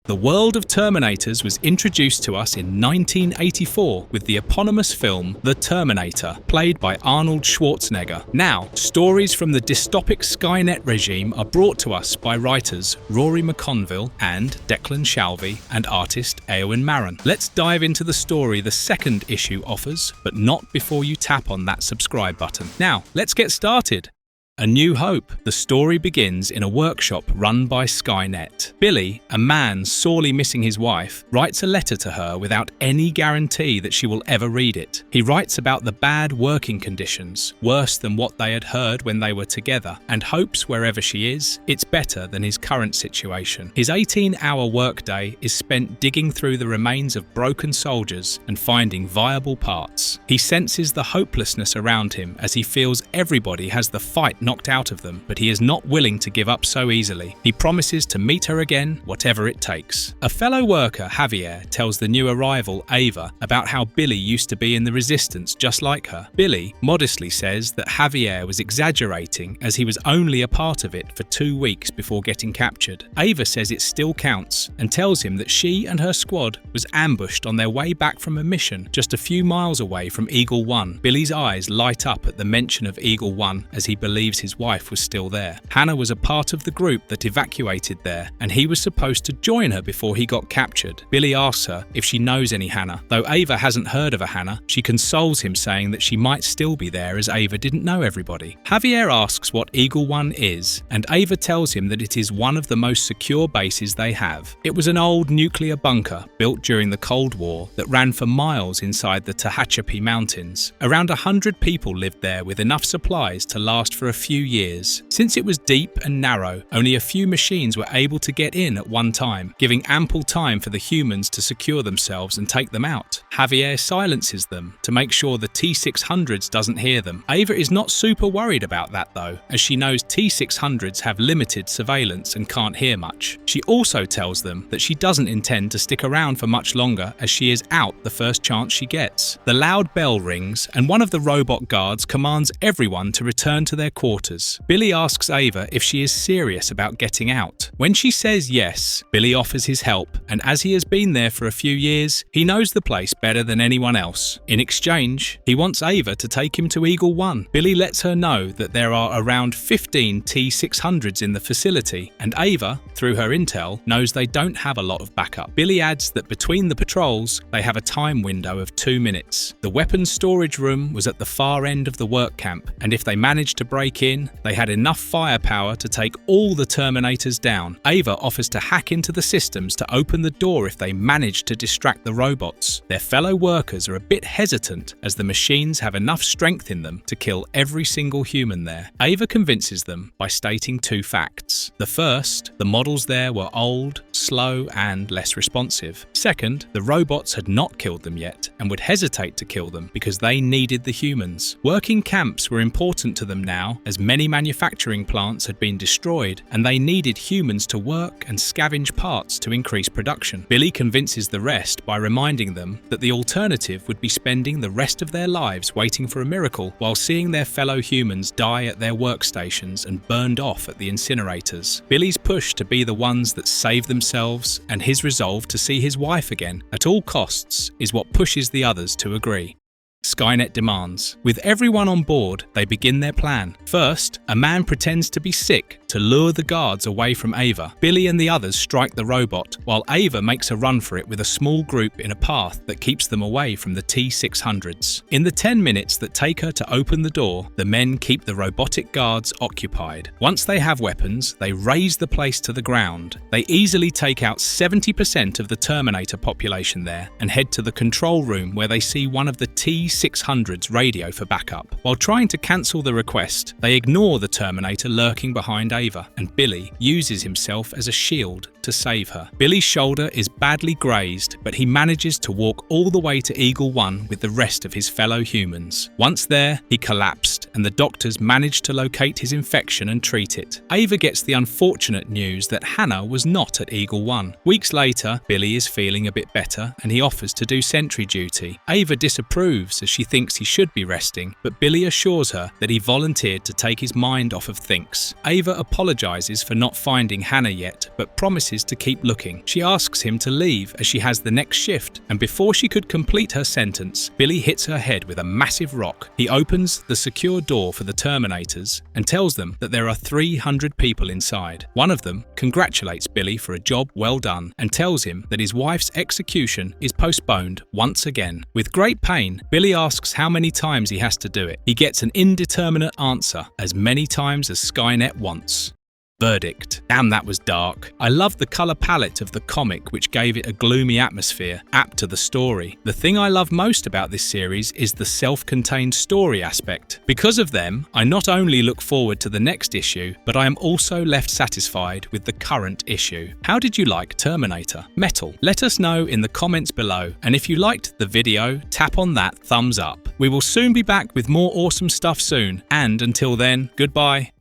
The world of Terminators was introduced to us in 1984 with the eponymous film The Terminator, played by Arnold Schwarzenegger. Now, stories from the dystopic Skynet regime are brought to us by writers Rory McConville and Declan Shalvey and artist Eowyn Maron. Let's dive into the story the second issue offers, but not before you tap on that subscribe button. Now, let's get started. A New Hope. The story begins in a workshop run by Skynet. Billy, a man sorely missing his wife, writes a letter to her without any guarantee that she will ever read it. He writes about the bad working conditions, worse than what they had heard when they were together, and hopes wherever she is, it's better than his current situation. His 18-hour workday is spent digging through the remains of broken soldiers and finding viable parts. He senses the hopelessness around him as he feels everybody has the fight knocked out of them, but he is not willing to give up so easily. He promises to meet her again, whatever it takes. A fellow worker, Javier, tells the new arrival, Ava, about how Billy used to be in the resistance just like her. Billy modestly says that Javier was exaggerating as he was only a part of it for 2 weeks before getting captured. Ava says it still counts and tells him that she and her squad was ambushed on their way back from a mission just a few miles away from Eagle 1. Billy's eyes light up at the mention of Eagle 1 as he believes his wife was still there. Hannah was a part of the group that evacuated there, and he was supposed to join her before he got captured. Billy asks her if she knows any Hannah. Though Ava hasn't heard of a Hannah, she consoles him saying that she might still be there as Ava didn't know everybody. Javier asks what Eagle 1 is, and Ava tells him that it is one of the most secure bases they have. It was an old nuclear bunker built during the Cold War that ran for miles inside the Tehachapi Mountains. Around 100 people lived there with enough supplies to last for a few years. Since it was deep and narrow, only a few machines were able to get in at one time, giving ample time for the humans to secure themselves and take them out. Javier silences them to make sure the T-600s doesn't hear them. Ava is not super worried about that though, as she knows T-600s have limited surveillance and can't hear much. She also tells them that she doesn't intend to stick around for much longer as she is out the first chance she gets. The loud bell rings and one of the robot guards commands everyone to return to their quarters. Billy asks Ava if she is serious about getting out. When she says yes, Billy offers his help, and as he has been there for a few years, he knows the place better than anyone else. In exchange, he wants Ava to take him to Eagle 1. Billy lets her know that there are around 15 T-600s in the facility, and Ava, through her intel, knows they don't have a lot of backup. Billy adds that between the patrols, they have a time window of 2 minutes. The weapons storage room was at the far end of the work camp, and if they managed to break in, they had enough firepower to take all the Terminators down. Ava offers to hack into the systems to open the door if they manage to distract the robots. Their fellow workers are a bit hesitant as the machines have enough strength in them to kill every single human there. Ava convinces them by stating 2 facts. The first, the models there were old, slow, and less responsive. Second, the robots had not killed them yet and would hesitate to kill them because they needed the humans. Working camps were important to them now as many manufacturing plants had been destroyed and they needed humans to work and scavenge parts to increase production. Billy convinces the rest by reminding them that the alternative would be spending the rest of their lives waiting for a miracle while seeing their fellow humans die at their workstations and burned off at the incinerators. Billy's push to be the ones that save themselves and his resolve to see his wife again at all costs is what pushes the others to agree. Skynet demands. With everyone on board, they begin their plan. First, a man pretends to be sick to lure the guards away from Ava. Billy and the others strike the robot, while Ava makes a run for it with a small group in a path that keeps them away from the T-600s. In the 10 minutes that take her to open the door, the men keep the robotic guards occupied. Once they have weapons, they raze the place to the ground. They easily take out 70% of the Terminator population there and head to the control room where they see one of the T-600's radio for backup. While trying to cancel the request, they ignore the Terminator lurking behind Ava, and Billy uses himself as a shield to save her. Billy's shoulder is badly grazed, but he manages to walk all the way to Eagle 1 with the rest of his fellow humans. Once there, he collapsed and the doctors manage to locate his infection and treat it. Ava gets the unfortunate news that Hannah was not at Eagle 1. Weeks later, Billy is feeling a bit better and he offers to do sentry duty. Ava disapproves as she thinks he should be resting, but Billy assures her that he volunteered to take his mind off of things. Ava apologizes for not finding Hannah yet, but promises to keep looking. She asks him to leave as she has the next shift, and before she could complete her sentence, Billy hits her head with a massive rock. He opens the secure door for the Terminators and tells them that there are 300 people inside. One of them congratulates Billy for a job well done and tells him that his wife's execution is postponed once again. With great pain, Billy asks how many times he has to do it. He gets an indeterminate answer, as many times as Skynet wants. Verdict. Damn, that was dark. I loved the colour palette of the comic, which gave it a gloomy atmosphere, apt to the story. The thing I love most about this series is the self-contained story aspect. Because of them, I not only look forward to the next issue, but I am also left satisfied with the current issue. How did you like Terminator? Metal? Let us know in the comments below, and if you liked the video, tap on that thumbs up. We will soon be back with more awesome stuff soon, and until then, goodbye.